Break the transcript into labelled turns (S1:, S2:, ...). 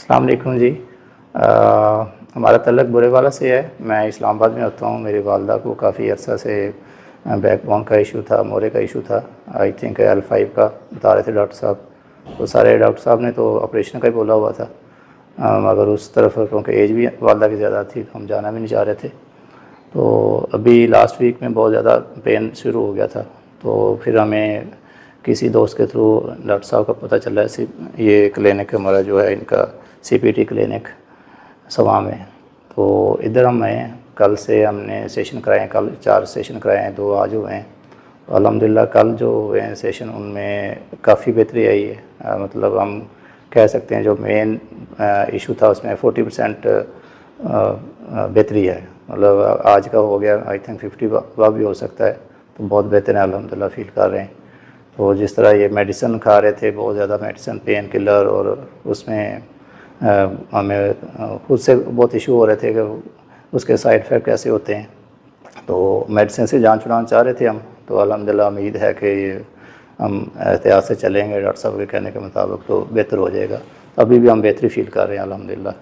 S1: अस्सलाम वालेकुम जी। हमारा तल्लक बुरेवाला से है। मैं इस्लामाबाद में होता हूँ। मेरी वालदा को काफ़ी अर्सा से बैकबोन का इशू था, मोरे का इशू था। आई थिंक L5 का बता रहे थे डॉक्टर साहब। तो सारे डॉक्टर साहब ने तो ऑपरेशन का ही बोला हुआ था, मगर उस तरफ क्योंकि एज भी वालदा की ज़्यादा थी तो हम जाना भी नहीं चाह रहे थे। तो अभी लास्ट वीक में बहुत ज़्यादा पेन शुरू हो गया था। तो फिर हमें किसी दोस्त के थ्रू डॉक्टर साहब का पता चला है, ये क्लिनिक हमारा जो है इनका CPT क्लिनिक सवा में। तो इधर हम हैं। कल से हमने सेशन कराए हैं, कल 4 सेशन कराए हैं, 2 आज हुए हैं। अल्हम्दुलिल्लाह कल जो हुए हैं सेशन उनमें काफ़ी बेहतरी आई है। मतलब हम कह सकते हैं जो मेन इशू था उसमें 40% बेहतरी है। मतलब आज का हो गया, आई थिंक 50 भी हो सकता है। तो बहुत बेहतर है, अल्हम्दुलिल्लाह फील कर रहे हैं। तो जिस तरह ये मेडिसिन खा रहे थे, बहुत ज़्यादा मेडिसिन, पेन किलर, और उसमें हमें खुद से बहुत इशू हो रहे थे कि उसके साइड इफ़ेक्ट कैसे होते हैं। तो मेडिसिन से जान छुड़ाना चाह रहे थे हम। तो अल्हम्दुलिल्लाह उम्मीद है कि हम एहतियात से चलेंगे डॉक्टर साहब के कहने के मुताबिक तो बेहतर हो जाएगा। अभी भी हम बेहतरी फ़ील कर रहे हैं अल्हम्दुलिल्लाह।